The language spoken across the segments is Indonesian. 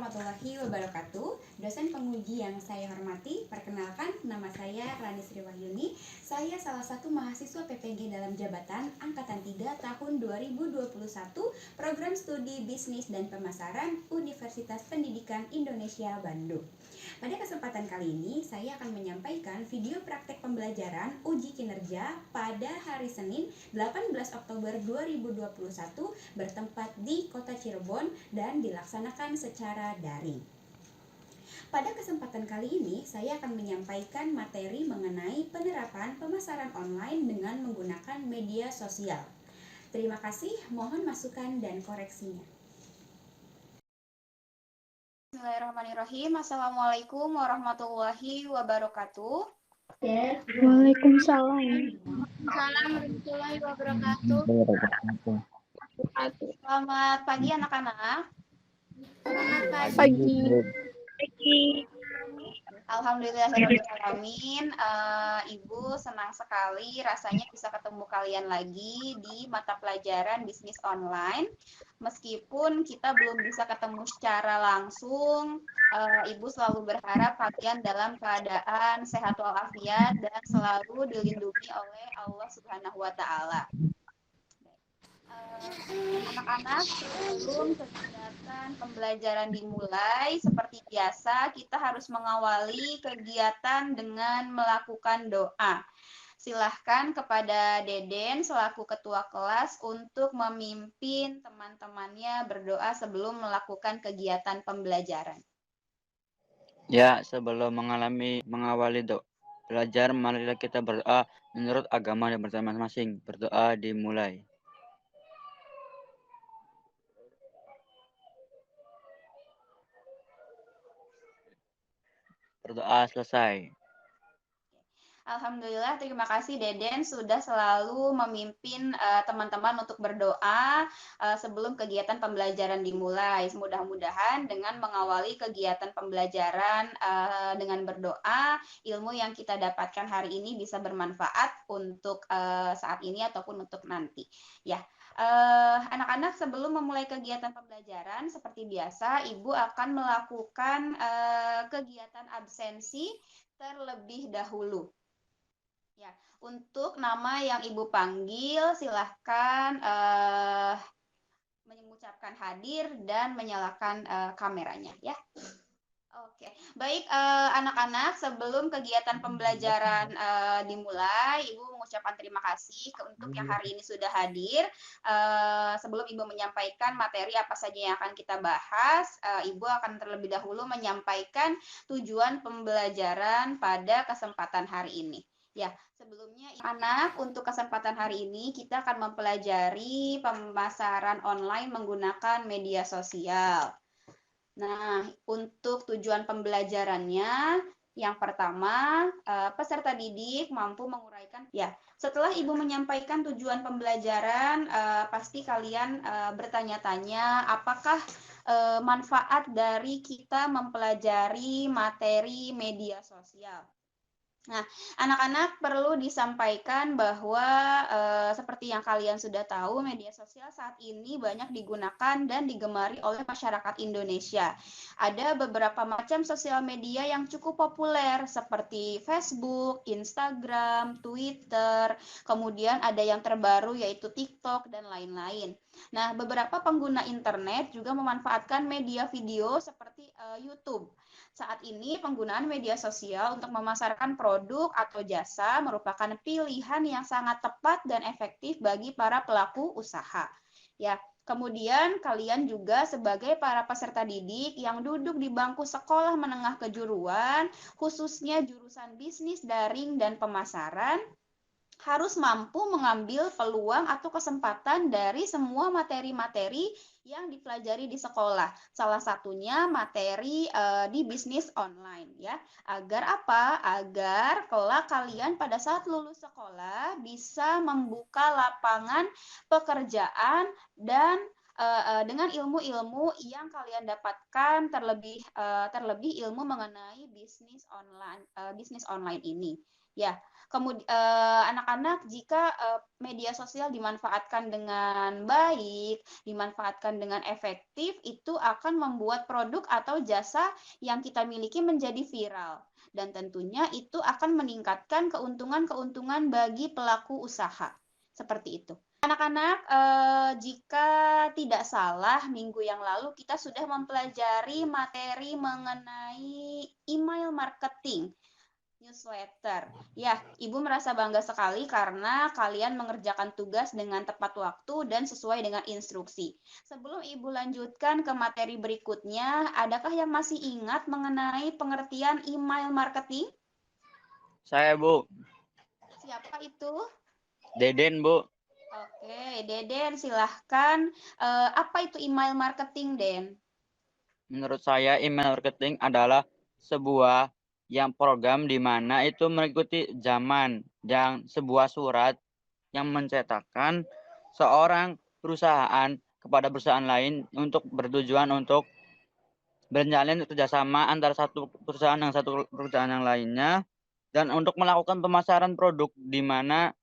warahmatullahi wabarakatuh. Dosen penguji yang saya hormati, perkenalkan nama saya Rani Sriwahyuni. Saya salah satu mahasiswa PPG dalam jabatan Angkatan 3 tahun 2021 Program Studi Bisnis dan Pemasaran Universitas Pendidikan Indonesia Bandung. Pada kesempatan kali ini, saya akan menyampaikan video praktek pembelajaran uji kinerja pada hari Senin 18 Oktober 2021 bertempat di Kota Cirebon dan dilaksanakan secara daring. Pada kesempatan kali ini, saya akan menyampaikan materi mengenai penerapan pemasaran online dengan menggunakan media sosial. Terima kasih, mohon masukan dan koreksinya. Bismillahirrahmanirrahim. Assalamualaikum warahmatullahi wabarakatuh. Waalaikumsalam. Warahmatullahi wabarakatuh. Selamat pagi anak-anak. Selamat Pagi. Alhamdulillahirrahmanirrahim. Ibu senang sekali rasanya bisa ketemu kalian lagi di mata pelajaran bisnis online. Meskipun kita belum bisa ketemu secara langsung, Ibu selalu berharap kalian dalam keadaan sehat walafiat dan selalu dilindungi oleh Allah Subhanahu wa Ta'ala. Anak-anak, sebelum kegiatan pembelajaran dimulai, seperti biasa kita harus mengawali kegiatan dengan melakukan doa. Silahkan kepada Deden selaku ketua kelas untuk memimpin teman-temannya berdoa sebelum melakukan kegiatan pembelajaran. Ya, sebelum mengawali belajar, marilah kita berdoa menurut agama dan masing-masing. Berdoa dimulai. Berdoa selesai. Alhamdulillah, terima kasih Deden sudah selalu memimpin teman-teman untuk berdoa sebelum kegiatan pembelajaran dimulai. Mudah-mudahan dengan mengawali kegiatan pembelajaran dengan berdoa, ilmu yang kita dapatkan hari ini bisa bermanfaat untuk saat ini ataupun untuk nanti. Ya, anak-anak sebelum memulai kegiatan pembelajaran seperti biasa, Ibu akan melakukan kegiatan absensi terlebih dahulu. Ya, untuk nama yang Ibu panggil, silahkan mengucapkan hadir dan menyalakan kameranya, ya. Oke, baik anak-anak, sebelum kegiatan pembelajaran dimulai, Ibu mengucapkan terima kasih untuk yang hari ini sudah hadir. Sebelum Ibu menyampaikan materi apa saja yang akan kita bahas, Ibu akan terlebih dahulu menyampaikan tujuan pembelajaran pada kesempatan hari ini. Ya, sebelumnya anak, untuk kesempatan hari ini kita akan mempelajari pemasaran online menggunakan media sosial. Nah, untuk tujuan pembelajarannya, yang pertama, peserta didik mampu menguraikan. Ya, setelah Ibu menyampaikan tujuan pembelajaran, pasti kalian bertanya-tanya apakah manfaat dari kita mempelajari materi media sosial. Nah, anak-anak perlu disampaikan bahwa seperti yang kalian sudah tahu, media sosial saat ini banyak digunakan dan digemari oleh masyarakat Indonesia. Ada beberapa macam sosial media yang cukup populer seperti Facebook, Instagram, Twitter, kemudian ada yang terbaru yaitu TikTok dan lain-lain. Nah, beberapa pengguna internet juga memanfaatkan media video seperti YouTube. Saat ini penggunaan media sosial untuk memasarkan produk atau jasa merupakan pilihan yang sangat tepat dan efektif bagi para pelaku usaha. Ya, kemudian kalian juga sebagai para peserta didik yang duduk di bangku sekolah menengah kejuruan, khususnya jurusan bisnis daring dan pemasaran, harus mampu mengambil peluang atau kesempatan dari semua materi-materi yang dipelajari di sekolah. Salah satunya materi di bisnis online, ya. Agar apa? Agar kelak kalian pada saat lulus sekolah bisa membuka lapangan pekerjaan dan dengan ilmu-ilmu yang kalian dapatkan, terlebih ilmu mengenai bisnis online ini. Ya, kemudian anak-anak jika media sosial dimanfaatkan dengan baik, dimanfaatkan dengan efektif, itu akan membuat produk atau jasa yang kita miliki menjadi viral. Dan tentunya itu akan meningkatkan keuntungan-keuntungan bagi pelaku usaha. Seperti itu. Anak-anak, jika tidak salah, minggu yang lalu kita sudah mempelajari materi mengenai email marketing, newsletter. Ya, Ibu merasa bangga sekali karena kalian mengerjakan tugas dengan tepat waktu dan sesuai dengan instruksi. Sebelum Ibu lanjutkan ke materi berikutnya, adakah yang masih ingat mengenai pengertian email marketing? Saya, Bu. Siapa itu? Deden, Bu. Oke, Deden, silahkan. Apa itu email marketing, Den? Menurut saya email marketing adalah sebuah program di mana itu mengikuti zaman yang sebuah surat yang mencetakkan seorang perusahaan kepada perusahaan lain untuk bertujuan untuk berjalin kerjasama antara satu perusahaan dengan satu perusahaan yang lainnya dan untuk melakukan pemasaran produk di mana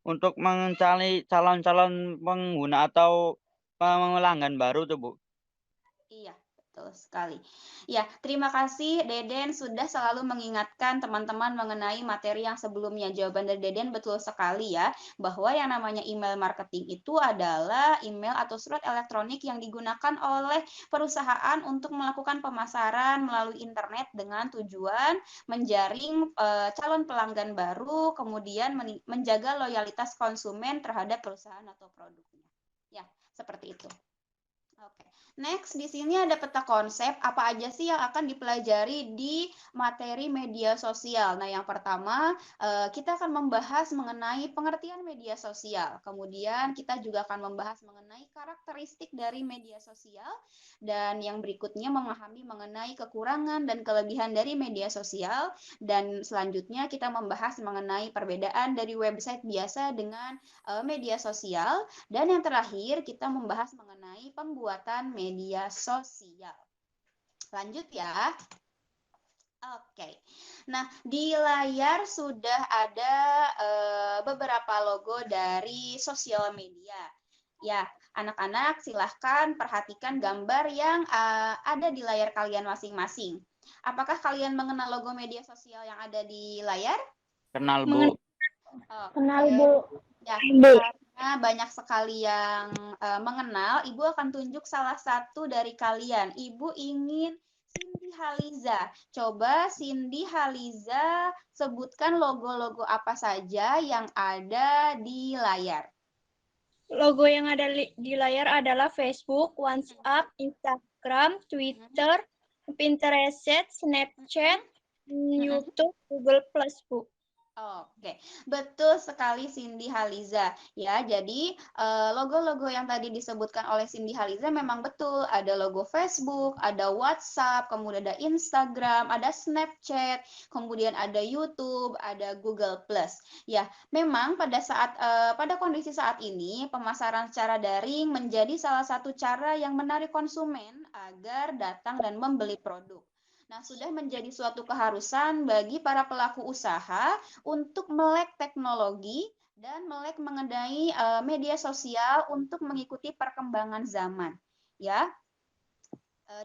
untuk mencari calon-calon pengguna atau pelanggan baru tuh, Bu. Iya, betul sekali. Ya, terima kasih Deden sudah selalu mengingatkan teman-teman mengenai materi yang sebelumnya. Jawaban dari Deden betul sekali ya, bahwa yang namanya email marketing itu adalah email atau surat elektronik yang digunakan oleh perusahaan untuk melakukan pemasaran melalui internet dengan tujuan menjaring calon pelanggan baru, kemudian menjaga loyalitas konsumen terhadap perusahaan atau produknya. Ya, seperti itu. Oke. Next, di sini ada peta konsep apa aja sih yang akan dipelajari di materi media sosial. Nah, yang pertama, kita akan membahas mengenai pengertian media sosial. Kemudian kita juga akan membahas mengenai karakteristik dari media sosial. Dan yang berikutnya memahami mengenai kekurangan dan kelebihan dari media sosial. Dan selanjutnya kita membahas mengenai perbedaan dari website biasa dengan media sosial. Dan yang terakhir, kita membahas mengenai pembuatan media sosial. Lanjut ya. Oke. Nah, di layar sudah ada beberapa logo dari sosial media. Ya, anak-anak silahkan perhatikan gambar yang ada di layar kalian masing-masing. Apakah kalian mengenal logo media sosial yang ada di layar? Kenal, Bu. Kenal, Oke. Bu. Ya, Bu. karena banyak sekali yang mengenal, Ibu akan tunjuk salah satu dari kalian. Ibu ingin Cindy Haliza. Coba Cindy Haliza sebutkan logo-logo apa saja yang ada di layar. Logo yang ada di layar adalah Facebook, WhatsApp, Instagram, Twitter, Pinterest, Snapchat, YouTube, Google Plus, Bu. Oke, betul sekali Cindy Haliza. Ya, jadi logo-logo yang tadi disebutkan oleh Cindy Haliza memang betul. Ada logo Facebook, ada WhatsApp, kemudian ada Instagram, ada Snapchat, kemudian ada YouTube, ada Google Plus. Ya, memang pada kondisi saat ini pemasaran secara daring menjadi salah satu cara yang menarik konsumen agar datang dan membeli produk. Nah, sudah menjadi suatu keharusan bagi para pelaku usaha untuk melek teknologi dan melek mengenai media sosial untuk mengikuti perkembangan zaman. Ya,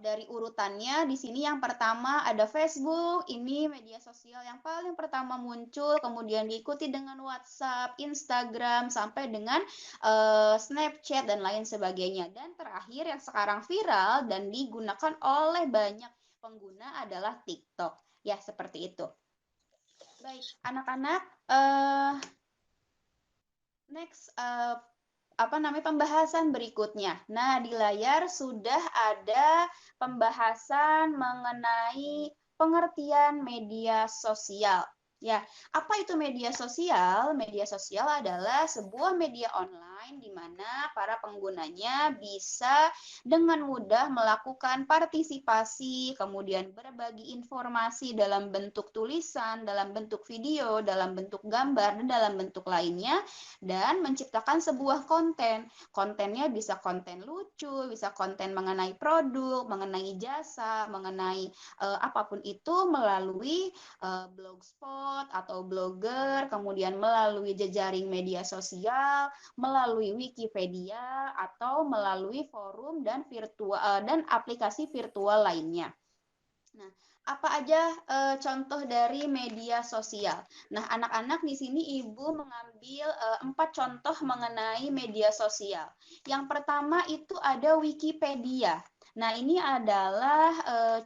dari urutannya di sini yang pertama ada Facebook, ini media sosial yang paling pertama muncul, kemudian diikuti dengan WhatsApp, Instagram, sampai dengan Snapchat dan lain sebagainya. Dan terakhir yang sekarang viral dan digunakan oleh banyak pengguna adalah TikTok. Ya, seperti itu. Baik, anak-anak, next pembahasan berikutnya. Nah, di layar sudah ada pembahasan mengenai pengertian media sosial. Ya, apa itu media sosial? Media sosial adalah sebuah media online di mana para penggunanya bisa dengan mudah melakukan partisipasi, kemudian berbagi informasi dalam bentuk tulisan, dalam bentuk video, dalam bentuk gambar, dan dalam bentuk lainnya, dan menciptakan sebuah konten. Kontennya bisa konten lucu, bisa konten mengenai produk, mengenai jasa, mengenai apapun itu melalui blogspot, blogspot atau blogger, kemudian melalui jejaring media sosial, melalui Wikipedia, atau melalui forum dan virtual dan aplikasi virtual lainnya. Nah, apa aja contoh dari media sosial? Nah, anak-anak di sini Ibu mengambil 4 contoh mengenai media sosial. Yang pertama itu ada Wikipedia. Nah, ini adalah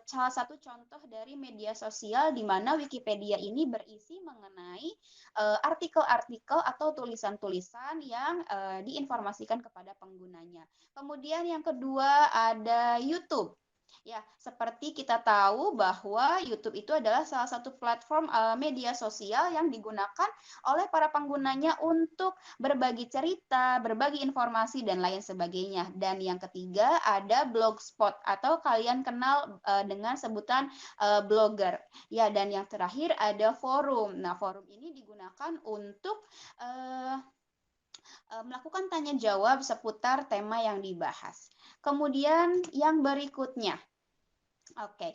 salah satu contoh dari media sosial di mana Wikipedia ini berisi mengenai artikel-artikel atau tulisan-tulisan yang diinformasikan kepada penggunanya. Kemudian yang kedua ada YouTube. Ya, seperti kita tahu bahwa YouTube itu adalah salah satu platform media sosial yang digunakan oleh para penggunanya untuk berbagi cerita, berbagi informasi, dan lain sebagainya. Dan yang ketiga ada Blogspot atau kalian kenal dengan sebutan blogger. Ya, dan yang terakhir ada forum. Nah, forum ini digunakan untuk melakukan tanya jawab seputar tema yang dibahas. Kemudian yang berikutnya. Oke,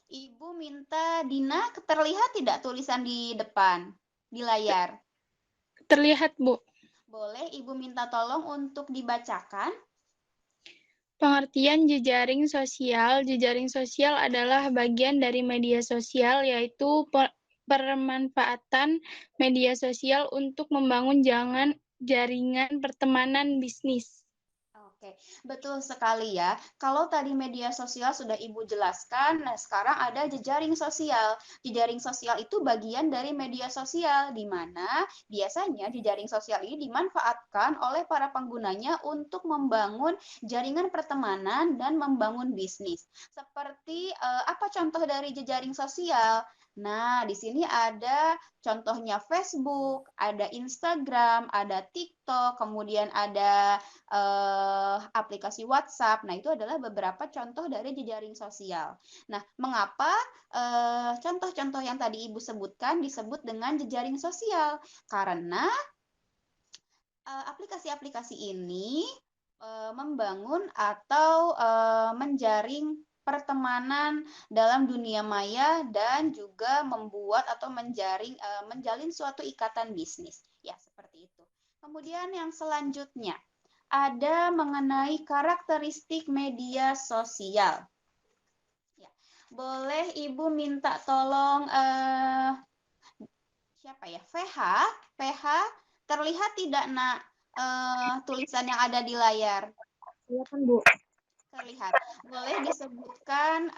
Ibu minta Dina terlihat tidak tulisan di depan, di layar? Terlihat, Bu. Boleh Ibu minta tolong untuk dibacakan? Pengertian jejaring sosial. Jejaring sosial adalah bagian dari media sosial, yaitu pemanfaatan media sosial untuk membangun jaringan pertemanan bisnis. Oke, betul sekali ya. Kalau tadi media sosial sudah Ibu jelaskan, nah sekarang ada jejaring sosial. Jejaring sosial itu bagian dari media sosial, di mana biasanya jejaring sosial ini dimanfaatkan oleh para penggunanya untuk membangun jaringan pertemanan dan membangun bisnis. Seperti apa contoh dari jejaring sosial? Nah, di sini ada contohnya Facebook, ada Instagram, ada TikTok, kemudian ada aplikasi WhatsApp. Nah, itu adalah beberapa contoh dari jejaring sosial. Nah, mengapa contoh-contoh yang tadi Ibu sebutkan disebut dengan jejaring sosial? Karena aplikasi-aplikasi ini membangun atau menjaring pertemanan dalam dunia maya dan juga membuat atau menjalin suatu ikatan bisnis. Ya, seperti itu. Kemudian yang selanjutnya ada mengenai karakteristik media sosial. Ya, boleh Ibu minta tolong siapa ya? PH, terlihat tidak nak tulisan yang ada di layar? Iya kan, Bu? Terlihat. Boleh disebutkan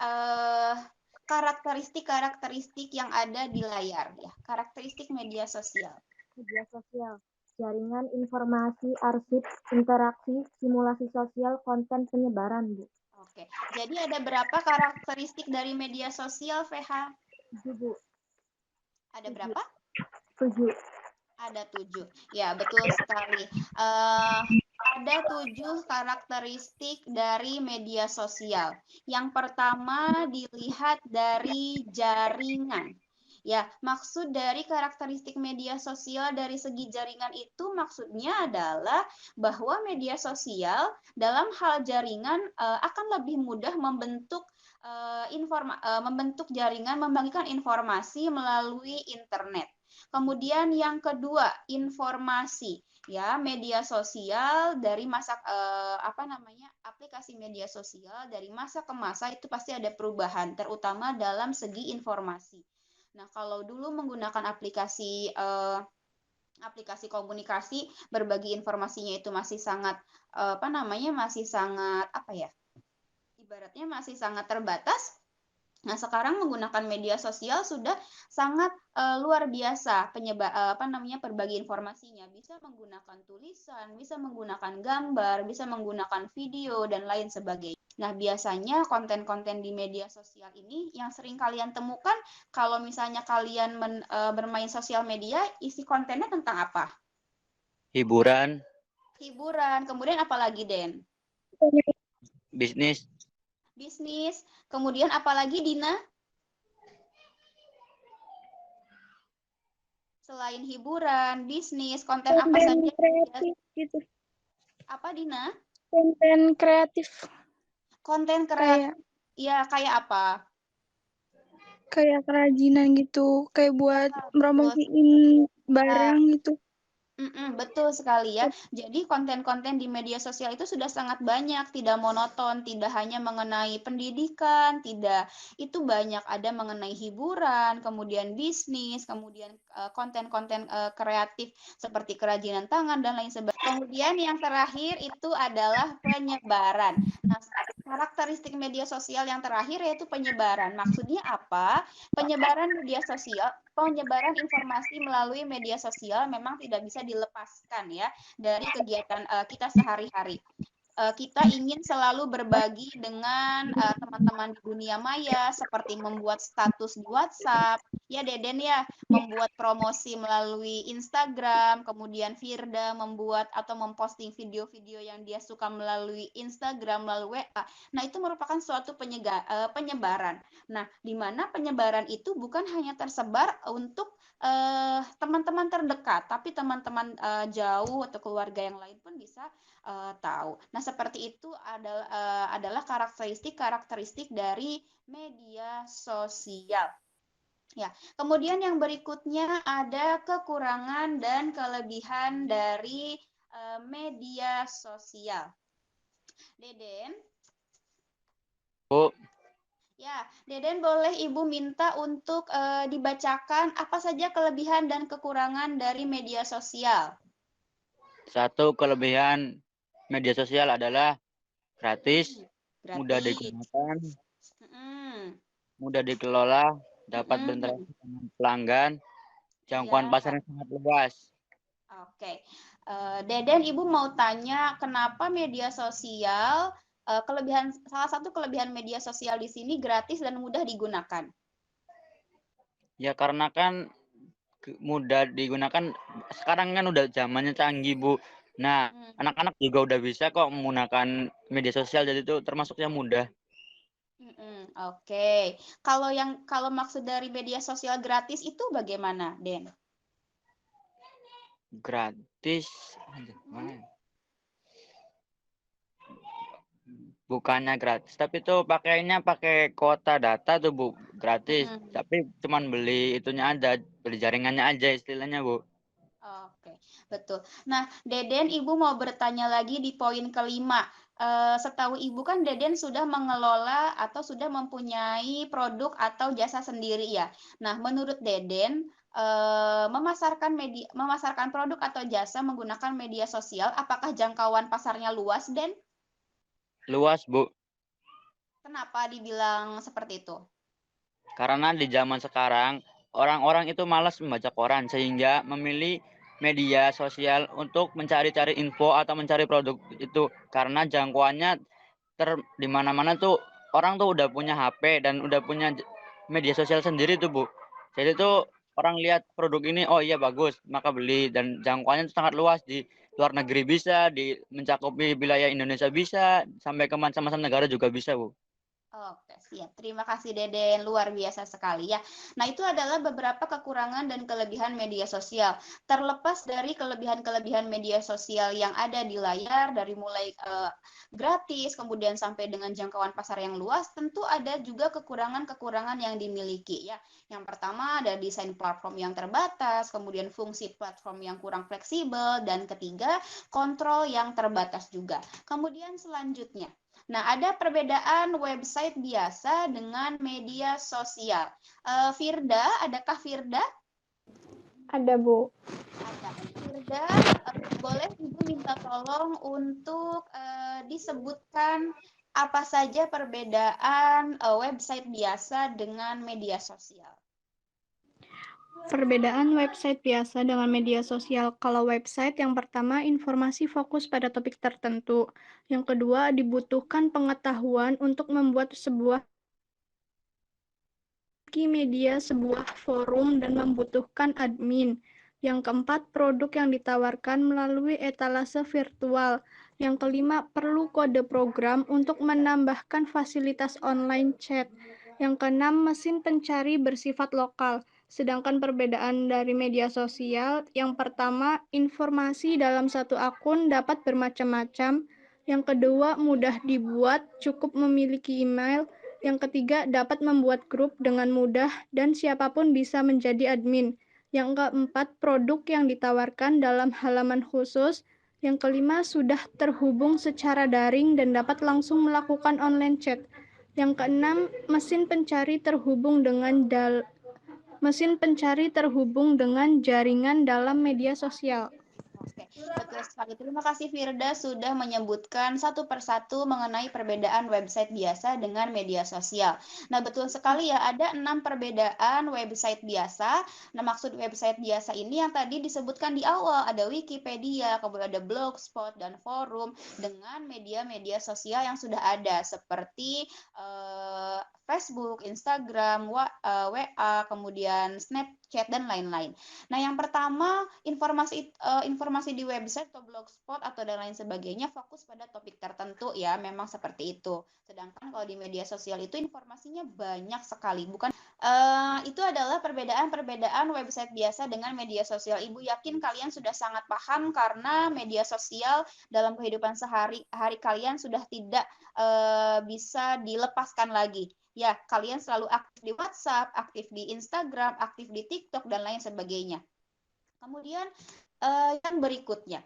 karakteristik-karakteristik yang ada di layar ya. Karakteristik media sosial. Media sosial, jaringan informasi, arsip, interaksi, simulasi sosial, konten penyebaran, Bu. Oke, jadi ada berapa karakteristik dari media sosial, VH? 7, Bu. Ada 7. berapa? 7. Ada 7. Ya, betul sekali. Ada 7 karakteristik dari media sosial. Yang pertama dilihat dari jaringan. Ya, maksud dari karakteristik media sosial dari segi jaringan itu maksudnya adalah bahwa media sosial dalam hal jaringan akan lebih mudah membentuk membentuk jaringan, membagikan informasi melalui internet. Kemudian yang kedua, informasi. Ya, media sosial dari masa aplikasi media sosial dari masa ke masa itu pasti ada perubahan, terutama dalam segi informasi. Nah, kalau dulu menggunakan aplikasi komunikasi, berbagi informasinya itu masih sangat ibaratnya masih sangat terbatas. Nah, sekarang menggunakan media sosial sudah sangat luar biasa berbagi informasinya. Bisa menggunakan tulisan, bisa menggunakan gambar, bisa menggunakan video dan lain sebagainya. Nah, biasanya konten-konten di media sosial ini yang sering kalian temukan kalau misalnya kalian bermain sosial media, isi kontennya tentang apa? Hiburan, Hiburan. Kemudian apa lagi, Den? bisnis, Bisnis. Kemudian apalagi, Dina? Selain hiburan, bisnis, konten apa saja? Kreatif gitu. Apa, Dina? Konten kreatif. Konten kreatif. Ya, kayak apa? kayak kerajinan gitu, kayak buat Betul. promosiin barang gitu. Betul sekali ya. Jadi konten-konten di media sosial itu sudah sangat banyak, tidak monoton, tidak hanya mengenai pendidikan, tidak. Itu banyak, ada mengenai hiburan, kemudian bisnis, kemudian konten-konten kreatif seperti kerajinan tangan dan lain sebagainya. Kemudian yang terakhir itu adalah penyebaran. Nah, karakteristik media sosial yang terakhir yaitu penyebaran. Maksudnya apa? Penyebaran informasi melalui media sosial memang tidak bisa dilepaskan ya dari kegiatan kita sehari-hari. Kita ingin selalu berbagi dengan teman-teman di dunia maya seperti membuat status di WhatsApp, ya Deden ya, membuat promosi melalui Instagram, kemudian Firda membuat atau memposting video-video yang dia suka melalui Instagram, melalui WA. Nah, itu merupakan suatu penyebaran. Nah, di mana penyebaran itu bukan hanya tersebar untuk teman-teman terdekat, tapi teman-teman jauh atau keluarga yang lain pun bisa tahu. Nah, seperti itu adalah karakteristik dari media sosial. Ya, kemudian yang berikutnya ada kekurangan dan kelebihan dari media sosial. Deden? Bu, Ya, Deden boleh Ibu minta untuk dibacakan apa saja kelebihan dan kekurangan dari media sosial. satu kelebihan media sosial adalah gratis, mudah Gratis. digunakan, Mm, mudah dikelola, dapat mm, berinteraksi dengan pelanggan, jangkauan ya. pasarnya sangat luas. Oke, Deden, Ibu mau tanya kenapa media sosial salah satu kelebihan media sosial di sini gratis dan mudah digunakan. Ya karena kan mudah digunakan, sekarang kan udah zamannya canggih, Bu. Nah, Hmm, anak-anak juga udah bisa kok menggunakan media sosial, jadi itu termasuknya mudah. Oke. Kalau maksud dari media sosial gratis itu bagaimana, Den? Gratis. Hmm, Bukannya gratis, tapi tuh pakainya pakai kuota data tuh, Bu. Gratis, mm-mm. tapi cuman beli itunya aja, beli jaringannya aja istilahnya, Bu. Oke, betul. Nah, Deden, Ibu mau bertanya lagi di poin kelima. Setahu Ibu kan Deden sudah mengelola atau sudah mempunyai produk atau jasa sendiri ya. Nah, menurut Deden, memasarkan produk atau jasa menggunakan media sosial, apakah jangkauan pasarnya luas, Den? Luas, Bu. Kenapa dibilang seperti itu? Karena di zaman sekarang orang-orang itu malas membaca koran sehingga memilih media sosial untuk mencari-cari info atau mencari produk itu, karena jangkauannya di mana-mana tuh orang tuh udah punya HP dan udah punya media sosial sendiri tuh, Bu. Jadi tuh orang lihat produk ini, oh iya bagus, maka beli, dan jangkauannya tuh sangat luas, di luar negeri bisa, di mencakupi wilayah Indonesia bisa, sampai ke macam-macam negara juga bisa, Bu. Oke, siap. Terima kasih Deden, luar biasa sekali ya. Nah, itu adalah beberapa kekurangan dan kelebihan media sosial. Terlepas dari kelebihan-kelebihan media sosial yang ada di layar, dari mulai gratis, kemudian sampai dengan jangkauan pasar yang luas, tentu ada juga kekurangan-kekurangan yang dimiliki ya. Yang pertama ada desain platform yang terbatas, kemudian fungsi platform yang kurang fleksibel, dan ketiga, kontrol yang terbatas juga. Kemudian selanjutnya, nah, ada perbedaan website biasa dengan media sosial. Firda, adakah Firda? Ada, Bu. Ada. Firda, boleh Ibu minta tolong untuk disebutkan apa saja perbedaan website biasa dengan media sosial. Perbedaan website biasa dengan media sosial. Kalau website, yang pertama, informasi fokus pada topik tertentu. Yang kedua, dibutuhkan pengetahuan untuk membuat sebuah media, sebuah forum, dan membutuhkan admin. Yang keempat, produk yang ditawarkan melalui etalase virtual. Yang kelima, perlu kode program untuk menambahkan fasilitas online chat. Yang keenam, mesin pencari bersifat lokal. Sedangkan perbedaan dari media sosial, yang pertama, informasi dalam satu akun dapat bermacam-macam. Yang kedua, mudah dibuat, cukup memiliki email. Yang ketiga, dapat membuat grup dengan mudah dan siapapun bisa menjadi admin. Yang keempat, produk yang ditawarkan dalam halaman khusus. Yang kelima, sudah terhubung secara daring dan dapat langsung melakukan online chat. Yang keenam, mesin pencari terhubung dengan jaringan dalam media sosial. Oke, betul sekali. Terima kasih Firda sudah menyebutkan satu persatu mengenai perbedaan website biasa dengan media sosial. Nah, betul sekali ya, ada 6 perbedaan website biasa. Nah, maksud website biasa ini yang tadi disebutkan di awal, ada Wikipedia, kemudian ada Blogspot dan forum dengan media-media sosial yang sudah ada seperti Facebook, Instagram, WA, kemudian Snapchat dan lain-lain. Nah, yang pertama, informasi di website atau blogspot atau dan lain sebagainya fokus pada topik tertentu ya, memang seperti itu. Sedangkan kalau di media sosial itu informasinya banyak sekali, bukan itu adalah perbedaan-perbedaan website biasa dengan media sosial. Ibu yakin kalian sudah sangat paham karena media sosial dalam kehidupan sehari-hari kalian sudah tidak bisa dilepaskan lagi. Ya, kalian selalu aktif di WhatsApp, aktif di Instagram, aktif di TikTok, dan lain sebagainya. Kemudian yang berikutnya,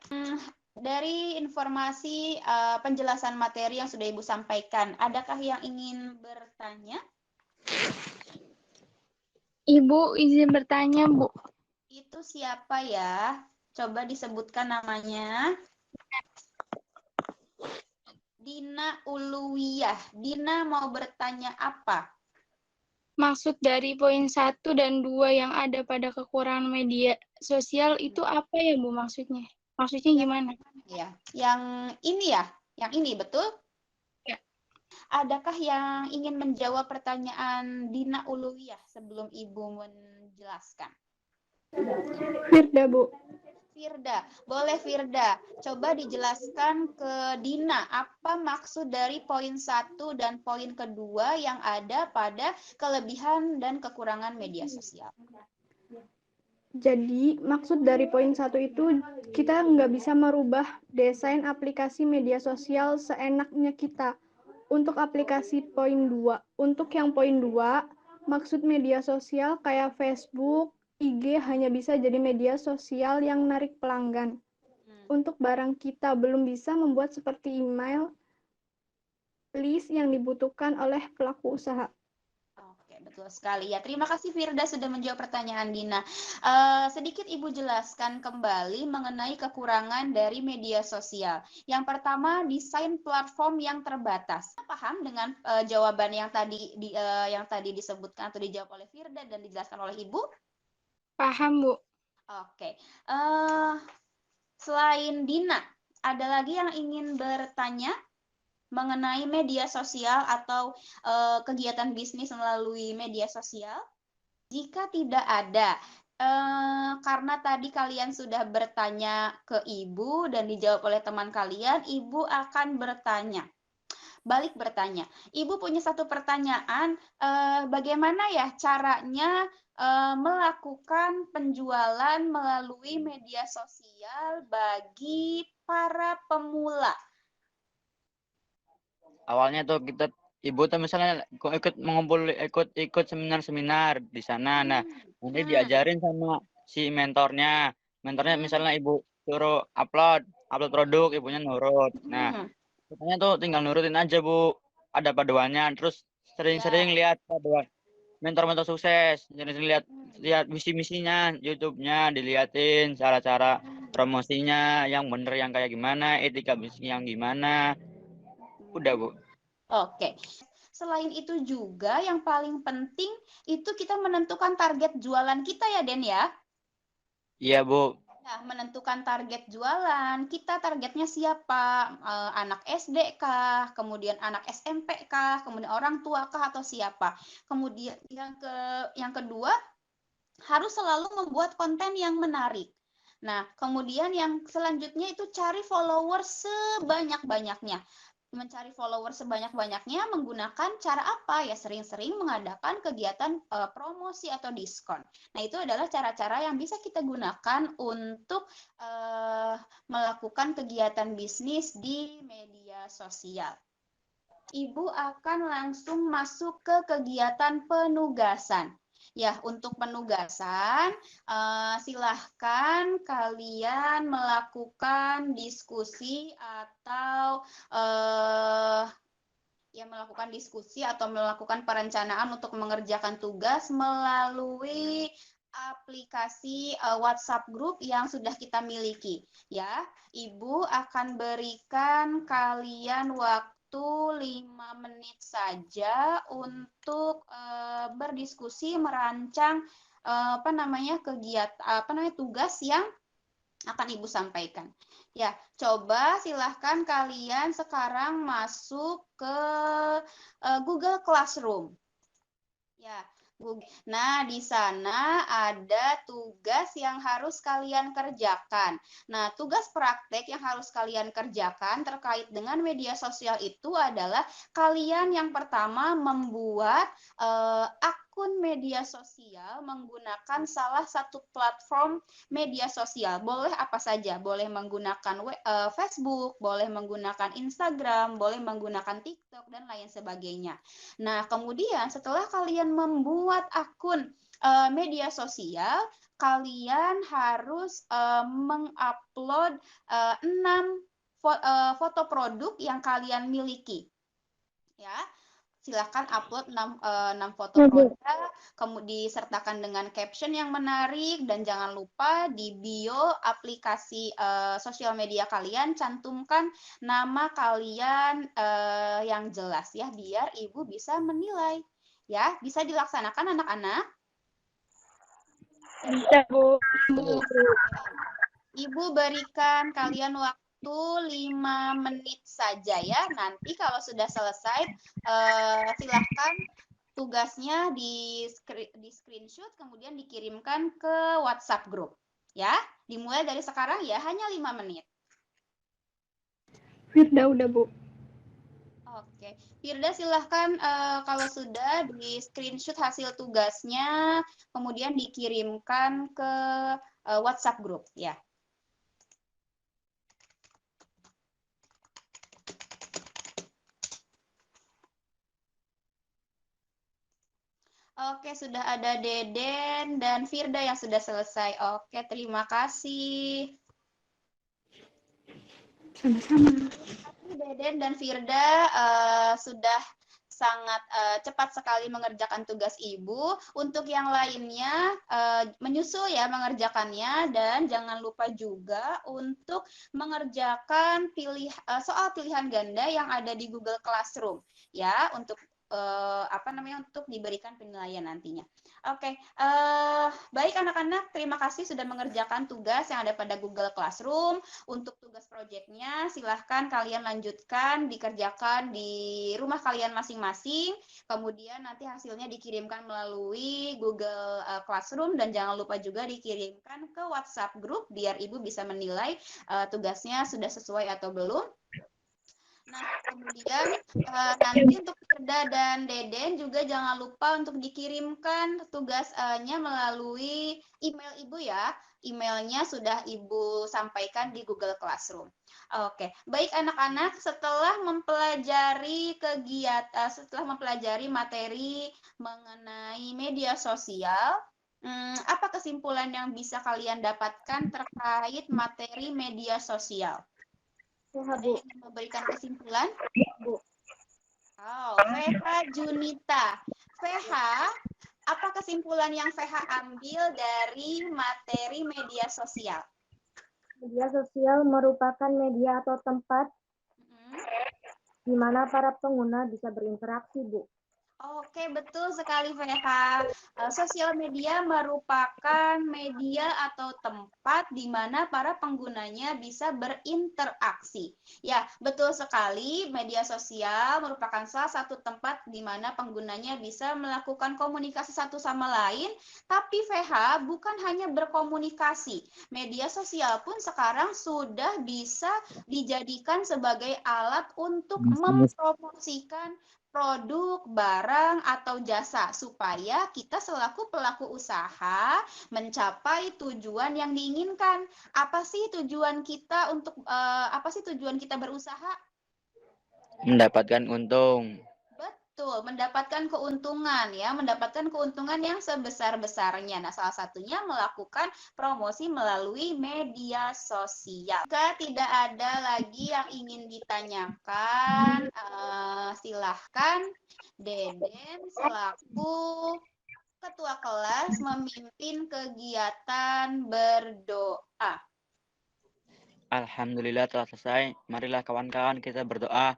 dari informasi penjelasan materi yang sudah Ibu sampaikan, adakah yang ingin bertanya? Ibu izin bertanya, Bu. Itu siapa ya? Coba disebutkan namanya. Dina Uluwiyah. Dina mau bertanya apa? Maksud dari poin 1 dan 2 yang ada pada kekurangan media sosial itu apa ya, Bu, maksudnya? Maksudnya gimana? Ya, yang ini ya, yang ini betul? Ya. Adakah yang ingin menjawab pertanyaan Dina Uluwiyah sebelum Ibu menjelaskan? Firda, Bu. Firda, boleh Firda, coba dijelaskan ke Dina apa maksud dari poin 1 dan poin kedua yang ada pada kelebihan dan kekurangan media sosial. Jadi, maksud dari poin 1 itu kita nggak bisa merubah desain aplikasi media sosial seenaknya kita. Untuk aplikasi poin 2, untuk yang poin 2, maksud media sosial kayak Facebook, IG hanya bisa jadi media sosial yang narik pelanggan. Untuk barang kita belum bisa membuat seperti email, list yang dibutuhkan oleh pelaku usaha. Oke, betul sekali ya. Terima kasih Firda sudah menjawab pertanyaan Dina. Sedikit Ibu jelaskan kembali mengenai kekurangan dari media sosial. Yang pertama, desain platform yang terbatas. Paham dengan jawaban yang tadi disebutkan atau dijawab oleh Firda dan dijelaskan oleh Ibu? Paham, Bu. Oke. Selain Dina, ada lagi yang ingin bertanya mengenai media sosial atau kegiatan bisnis melalui media sosial? Jika tidak ada, karena tadi kalian sudah bertanya ke Ibu dan dijawab oleh teman kalian, Ibu akan balik bertanya. Ibu punya satu pertanyaan, bagaimana ya caranya melakukan penjualan melalui media sosial bagi para pemula? Awalnya tuh ibu tuh misalnya ikut seminar di sana. Nah, nanti diajarin sama si mentornya. Mentornya misalnya ibu suruh upload produk, ibunya nurut. Nah, katanya tuh tinggal nurutin aja, Bu. Ada paduannya. Terus sering-sering lihat paduan mentor-mentor sukses. Jadi lihat misi-misinya, YouTube-nya, diliatin cara-cara promosinya yang bener yang kayak gimana, etika bisnis yang gimana. Udah, Bu. Oke. Selain itu juga yang paling penting itu kita menentukan target jualan kita ya, Den ya. Iya, Bu. Nah, menentukan target jualan, kita targetnya siapa? Anak SD kah? Kemudian anak SMP kah? Kemudian orang tua kah atau siapa? Kemudian yang kedua harus selalu membuat konten yang menarik. Nah, kemudian yang selanjutnya itu cari followers sebanyak-banyaknya. Mencari followers sebanyak-banyaknya menggunakan cara apa? Ya sering-sering mengadakan kegiatan promosi atau diskon. Nah, itu adalah cara-cara yang bisa kita gunakan untuk melakukan kegiatan bisnis di media sosial. Ibu akan langsung masuk ke kegiatan penugasan. Ya, untuk penugasan, silahkan kalian melakukan diskusi atau melakukan perencanaan untuk mengerjakan tugas melalui aplikasi WhatsApp group yang sudah kita miliki. Ya, Ibu akan berikan kalian waktu 5 menit saja untuk berdiskusi merancang tugas yang akan Ibu sampaikan. Ya, coba silahkan kalian sekarang masuk ke Google Classroom. Ya, nah, di sana ada tugas yang harus kalian kerjakan. Nah, tugas praktek yang harus kalian kerjakan terkait dengan media sosial itu adalah kalian yang pertama membuat akun media sosial menggunakan salah satu platform media sosial. Boleh apa saja, boleh menggunakan Facebook, boleh menggunakan Instagram, boleh menggunakan TikTok, dan lain sebagainya. Nah, kemudian setelah kalian membuat akun media sosial, kalian harus mengupload 6 foto produk yang kalian miliki. Ya, silakan upload 6 foto produk, kemudian disertakan dengan caption yang menarik, dan jangan lupa di bio aplikasi sosial media kalian cantumkan nama kalian yang jelas ya, biar Ibu bisa menilai. Ya, bisa dilaksanakan anak-anak? Bisa, Bu. Ibu berikan kalian waktu 5 menit saja ya. Nanti kalau sudah selesai, silahkan tugasnya di screenshot kemudian dikirimkan ke WhatsApp group. Ya, dimulai dari sekarang ya, hanya 5 menit. Firda udah, Bu. Oke, Firda silahkan kalau sudah di screenshot hasil tugasnya, kemudian dikirimkan ke WhatsApp group ya. Oke, sudah ada Deden dan Firda yang sudah selesai. Oke, terima kasih. Sama-sama. Deden dan Firda sudah sangat cepat sekali mengerjakan tugas Ibu. Untuk yang lainnya menyusul ya mengerjakannya, dan jangan lupa juga untuk mengerjakan soal pilihan ganda yang ada di Google Classroom ya, untuk untuk diberikan penilaian nantinya. Oke, baik anak-anak, terima kasih sudah mengerjakan tugas yang ada pada Google Classroom. Untuk tugas proyeknya, silahkan kalian lanjutkan, dikerjakan di rumah kalian masing-masing. Kemudian nanti hasilnya dikirimkan melalui Google Classroom, dan jangan lupa juga dikirimkan ke WhatsApp group biar Ibu bisa menilai tugasnya sudah sesuai atau belum. Nah, kemudian nanti untuk Firda dan Deden juga jangan lupa untuk dikirimkan tugasnya melalui email Ibu ya. Emailnya sudah Ibu sampaikan di Google Classroom. Oke, baik anak-anak, setelah mempelajari setelah mempelajari materi mengenai media sosial, apa kesimpulan yang bisa kalian dapatkan terkait materi media sosial? Ada yang ingin memberikan kesimpulan? Bu. Oh, VH Junita. VH, apa kesimpulan yang VH ambil dari materi media sosial? Media sosial merupakan media atau tempat di mana para pengguna bisa berinteraksi, Bu. Oke, betul sekali VH. Sosial media merupakan media atau tempat di mana para penggunanya bisa berinteraksi. Ya, betul sekali. Media sosial merupakan salah satu tempat di mana penggunanya bisa melakukan komunikasi satu sama lain. Tapi VH bukan hanya berkomunikasi. Media sosial pun sekarang sudah bisa dijadikan sebagai alat untuk mempromosikan produk, barang, atau jasa supaya kita selaku pelaku usaha mencapai tujuan yang diinginkan. Apa sih tujuan kita berusaha? Mendapatkan untung. Betul, mendapatkan keuntungan ya, mendapatkan keuntungan yang sebesar-besarnya. Nah, salah satunya melakukan promosi melalui media sosial. Jika tidak ada lagi yang ingin ditanyakan, silahkan Deden selaku ketua kelas memimpin kegiatan berdoa. Alhamdulillah telah selesai. Marilah kawan-kawan kita berdoa.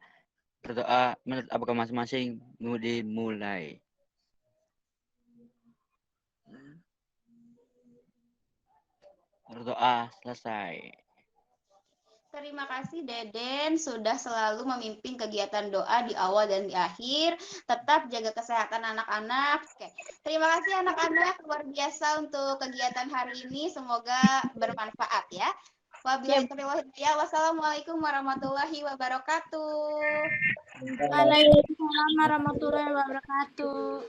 Berdoa menurut apakah masing-masing dimulai. Berdoa selesai. Terima kasih Deden sudah selalu memimpin kegiatan doa di awal dan di akhir. Tetap jaga kesehatan anak-anak. Oke. Terima kasih anak-anak, luar biasa untuk kegiatan hari ini. Semoga bermanfaat ya. Wabillahi taufiq wal hidayah. Wassalamualaikum warahmatullahi wabarakatuh. Waalaikumsalam warahmatullahi wabarakatuh.